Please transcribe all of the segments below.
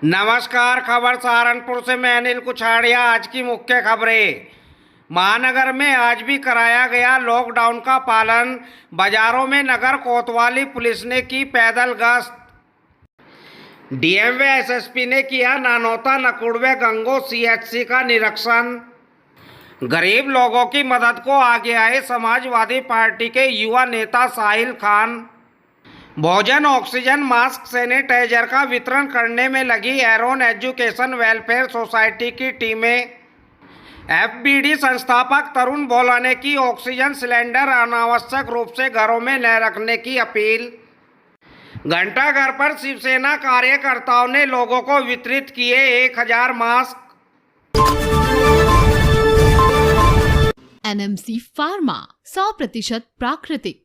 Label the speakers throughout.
Speaker 1: नमस्कार। खबर सहारनपुर से मैं अनिल कुछाड़िया। आज की मुख्य खबरें। महानगर में आज भी कराया गया लॉकडाउन का पालन। बाजारों में नगर कोतवाली पुलिस ने की पैदल गश्त। डीएम व एसएसपी ने किया नानौता नकुड़ व गंगो सीएचसी का निरीक्षण। गरीब लोगों की मदद को आगे आए समाजवादी पार्टी के युवा नेता साहिल खान। भोजन, ऑक्सीजन, मास्क, सैनिटाइजर का वितरण करने में लगी एरोन एजुकेशन वेलफेयर सोसाइटी की टीमें। एफबीडी संस्थापक तरुण भोला ने की ऑक्सीजन सिलेंडर अनावश्यक रूप से घरों में न रखने की अपील। घंटाघर पर शिवसेना कार्यकर्ताओं ने लोगों को वितरित किए 1000 मास्क।
Speaker 2: एनएमसी फार्मा 100% प्राकृतिक।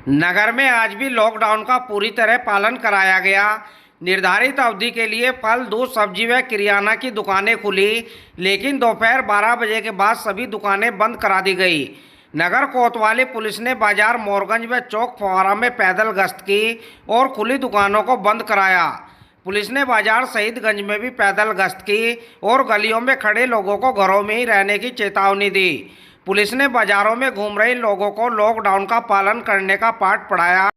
Speaker 1: नगर में आज भी लॉकडाउन का पूरी तरह पालन कराया गया। निर्धारित अवधि के लिए फल, दूध, सब्जी व किराना की दुकानें खुली, लेकिन दोपहर 12 बजे के बाद सभी दुकानें बंद करा दी गई। नगर कोतवाली पुलिस ने बाजार मोरगंज व चौक फवारा में पैदल गश्त की और खुली दुकानों को बंद कराया। पुलिस ने बाजार शहीदगंज में भी पैदल गश्त की और गलियों में खड़े लोगों को घरों में ही रहने की चेतावनी दी। पुलिस ने बाजारों में घूम रहे लोगों को लॉकडाउन का पालन करने का पाठ पढ़ाया।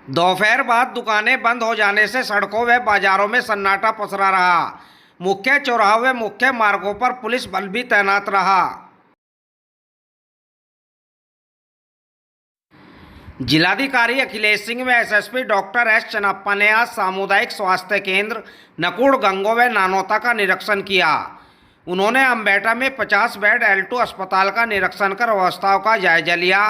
Speaker 1: दोपहर बाद दुकानें बंद हो जाने से सड़कों व बाजारों में सन्नाटा पसरा रहा। मुख्य चौराहों व मुख्य मार्गों पर पुलिस बल भी तैनात रहा। जिलाधिकारी अखिलेश सिंह व एसएसपी डॉक्टर एस चन्नप्पा ने आज सामुदायिक स्वास्थ्य केंद्र नकुड़, गंगो व नानौता का निरीक्षण किया। उन्होंने अम्बेटा में 50 बेड L2 अस्पताल का निरीक्षण कर व्यवस्थाओं का जायजा लिया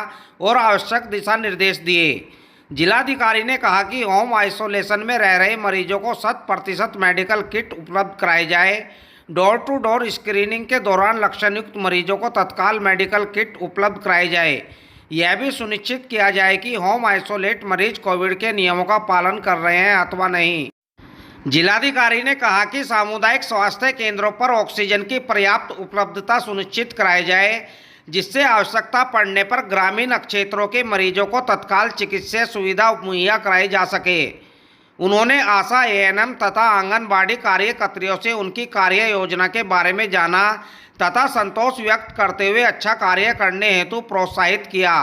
Speaker 1: और आवश्यक दिशा निर्देश दिए। जिलाधिकारी ने कहा कि होम आइसोलेशन में रह रहे मरीजों को 100% मेडिकल किट उपलब्ध कराई जाए। डोर टू डोर स्क्रीनिंग के दौरान लक्षणयुक्त मरीजों को तत्काल मेडिकल किट उपलब्ध कराई जाए। यह भी सुनिश्चित किया जाए कि होम आइसोलेट मरीज कोविड के नियमों का पालन कर रहे हैं अथवा नहीं। जिलाधिकारी ने कहा कि सामुदायिक स्वास्थ्य केंद्रों पर ऑक्सीजन की पर्याप्त उपलब्धता सुनिश्चित कराई जाए, जिससे आवश्यकता पड़ने पर ग्रामीण क्षेत्रों के मरीजों को तत्काल चिकित्सीय सुविधा मुहैया कराई जा सके। उन्होंने आशा, एएनएम तथा आंगनबाड़ी कार्यकर्तियों से उनकी कार्य योजना के बारे में जाना तथा संतोष व्यक्त करते हुए अच्छा कार्य करने हेतु प्रोत्साहित किया।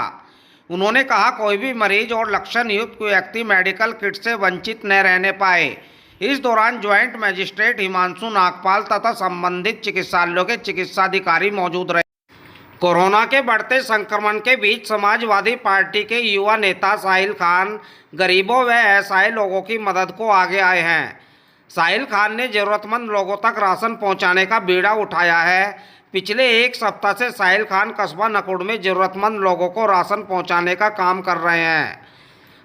Speaker 1: उन्होंने कहा कोई भी मरीज और लक्षण युक्त व्यक्ति मेडिकल किट से वंचित न रहने पाए। इस दौरान ज्वाइंट मजिस्ट्रेट हिमांशु नागपाल तथा संबंधित चिकित्सालयों के चिकित्साधिकारी मौजूद रहे। कोरोना के बढ़ते संक्रमण के बीच समाजवादी पार्टी के युवा नेता साहिल खान गरीबों व असहाय लोगों की मदद को आगे आए हैं। साहिल खान ने जरूरतमंद लोगों तक राशन पहुंचाने का बीड़ा उठाया है। पिछले एक सप्ताह से साहिल खान कस्बा नकुड़ में जरूरतमंद लोगों को राशन पहुंचाने का काम कर रहे हैं।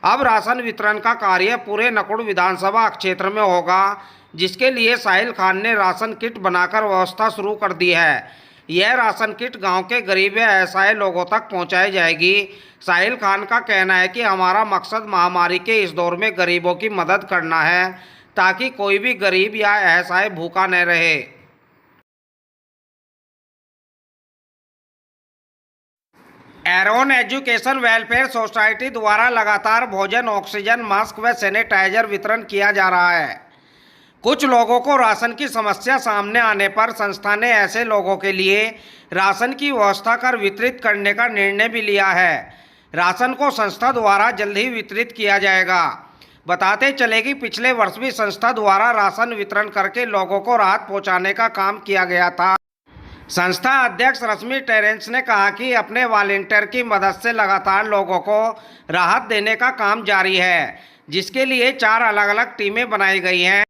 Speaker 1: अब राशन वितरण का कार्य पूरे नकुड़ विधानसभा क्षेत्र में होगा, जिसके लिए साहिल खान ने राशन किट बनाकर व्यवस्था शुरू कर दी है। यह राशन किट गांव के गरीब व असहाय लोगों तक पहुंचाई जाएगी। साहिल खान का कहना है कि हमारा मकसद महामारी के इस दौर में गरीबों की मदद करना है, ताकि कोई भी गरीब या असहाय भूखा न रहे। एरोन एजुकेशन वेलफेयर सोसाइटी द्वारा लगातार भोजन, ऑक्सीजन, मास्क व सैनिटाइजर वितरण किया जा रहा है। कुछ लोगों को राशन की समस्या सामने आने पर संस्था ने ऐसे लोगों के लिए राशन की व्यवस्था कर वितरित करने का निर्णय भी लिया है। राशन को संस्था द्वारा जल्द ही वितरित किया जाएगा। बताते चले कि पिछले वर्ष भी संस्था द्वारा राशन वितरण करके लोगों को राहत पहुंचाने का काम किया गया था। संस्था अध्यक्ष रश्मि टेरेंस ने कहा कि अपने वॉलंटियर की मदद से लगातार लोगों को राहत देने का काम जारी है, जिसके लिए 4 अलग अलग टीमें बनाई गई हैं,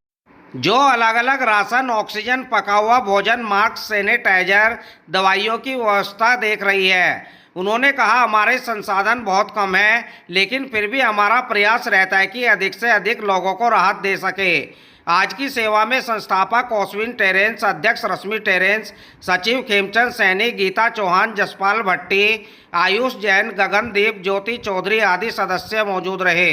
Speaker 1: जो अलग अलग राशन, ऑक्सीजन, पका हुआ भोजन, मास्क, सैनिटाइजर, दवाइयों की व्यवस्था देख रही है। उन्होंने कहा हमारे संसाधन बहुत कम हैं, लेकिन फिर भी हमारा प्रयास रहता है कि अधिक से अधिक लोगों को राहत दे सके। आज की सेवा में संस्थापक ओस्विन टेरेंस, अध्यक्ष रश्मि टेरेंस, सचिव खेमचंद सैनी, गीता चौहान, जसपाल भट्टी, आयुष जैन, गगनदीप, ज्योति चौधरी आदि सदस्य मौजूद रहे।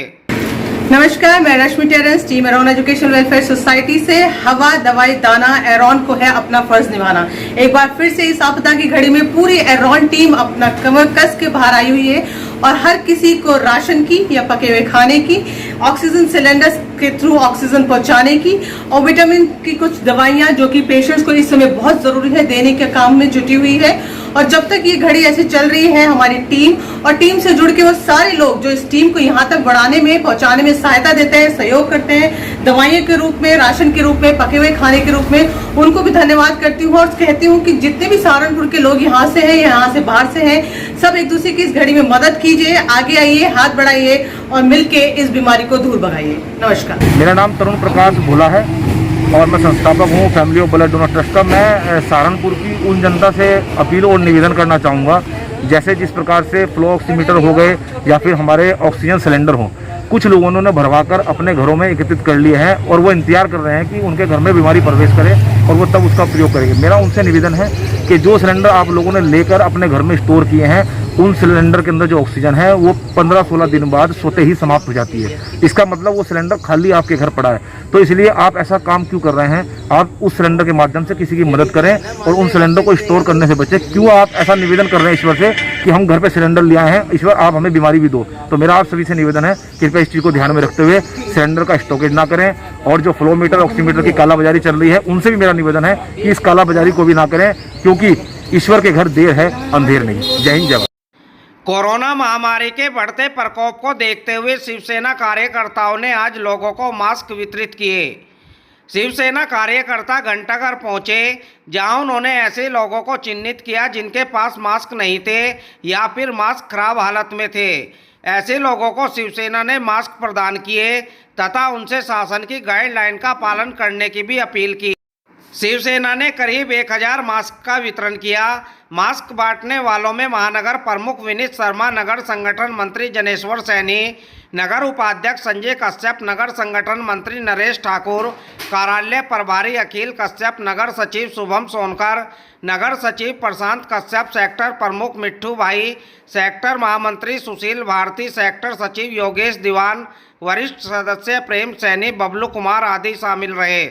Speaker 3: नमस्कार, मैं Rashmi Terence, team Aaron education welfare society से। हवा, दवाई, दाना, एरोन को है अपना फर्ज निभाना। एक बार फिर से इस आपदा की घड़ी में पूरी एरोन टीम अपना कमर कस के बाहर आई हुई है और हर किसी को राशन की या पके हुए खाने की, ऑक्सीजन सिलेंडर्स के थ्रू ऑक्सीजन पहुंचाने की और विटामिन की कुछ दवाइयां जो कि पेशेंट्स को इस समय बहुत जरूरी है देने के काम में जुटी हुई है। और जब तक ये घड़ी ऐसे चल रही है, हमारी टीम और टीम से जुड़ के वो सारे लोग जो इस टीम को यहाँ तक बढ़ाने में, पहुंचाने में सहायता देते हैं, सहयोग करते हैं, दवाइयों के रूप में, राशन के रूप में, पके हुए खाने के रूप में, उनको भी धन्यवाद करती हूँ। और कहती हूँ कि जितने भी सहारनपुर के लोग यहाँ से हैं, यहाँ से बाहर से हैं, सब एक दूसरे की इस घड़ी में मदद कीजिए, आगे आइए, हाथ बढ़ाइए और मिलके इस बीमारी को दूर भगाइए। नमस्कार।
Speaker 4: मेरा नाम तरुण प्रकाश भोला है और मैं संस्थापक हूँ family of blood donor trust का। मैं सहारनपुर की उन जनता से अपील और निवेदन करना चाहूँगा, जैसे जिस प्रकार से फ्लो ऑक्सीमीटर हो गए या फिर हमारे ऑक्सीजन सिलेंडर हों, कुछ लोगों ने भरवाकर अपने घरों में एकत्रित कर लिए हैं और वो इंतजार कर रहे हैं कि उनके घर में बीमारी प्रवेश करे और वो तब उसका प्रयोग करेंगे। मेरा उनसे निवेदन है कि जो सिलेंडर आप लोगों ने लेकर अपने घर में स्टोर किए हैं, उन सिलेंडर के अंदर जो ऑक्सीजन है वो 15-16 दिन बाद स्वतः ही समाप्त हो जाती है। इसका मतलब वो सिलेंडर खाली आपके घर पड़ा है। तो इसलिए आप ऐसा काम क्यों कर रहे हैं? आप उस सिलेंडर के माध्यम से किसी की मदद करें और उन सिलेंडर को स्टोर करने से बचें। क्यों आप ऐसा निवेदन कर रहे हैं ईश्वर से कि हम घर पे सिलेंडर ले आए हैं, ईश्वर आप हमें बीमारी भी दो? तो मेरा आप सभी से निवेदन है, कृपया इस चीज़ को ध्यान में रखते हुए सिलेंडर का स्टॉकेज ना करें। और जो फ्लोमीटर ऑक्सीमीटर की कालाबाजारी चल रही है, उनसे भी मेरा निवेदन है कि इस कालाबाजारी को भी ना करें, क्योंकि ईश्वर के घर देर है, अंधेर नहीं। जय हिंद, जय भारत।
Speaker 1: कोरोना महामारी के बढ़ते प्रकोप को देखते हुए शिवसेना कार्यकर्ताओं ने आज लोगों को मास्क वितरित किए। शिवसेना कार्यकर्ता घंटाघर पहुंचे, जहां उन्होंने ऐसे लोगों को चिन्हित किया जिनके पास मास्क नहीं थे या फिर मास्क खराब हालत में थे। ऐसे लोगों को शिवसेना ने मास्क प्रदान किए तथा उनसे शासन की गाइडलाइन का पालन करने की भी अपील की। शिवसेना ने करीब 1000 मास्क का वितरण किया। मास्क बांटने वालों में महानगर प्रमुख विनीत शर्मा, नगर संगठन मंत्री जनेश्वर सैनी, नगर उपाध्यक्ष संजय कश्यप, नगर संगठन मंत्री नरेश ठाकुर, कार्यालय प्रभारी अखिल कश्यप, नगर सचिव शुभम सोनकर, नगर सचिव प्रशांत कश्यप, सेक्टर प्रमुख मिट्ठू भाई, सेक्टर महामंत्री सुशील भारती, सेक्टर सचिव योगेश दीवान, वरिष्ठ सदस्य प्रेम सैनी, बबलू कुमार आदि शामिल रहे।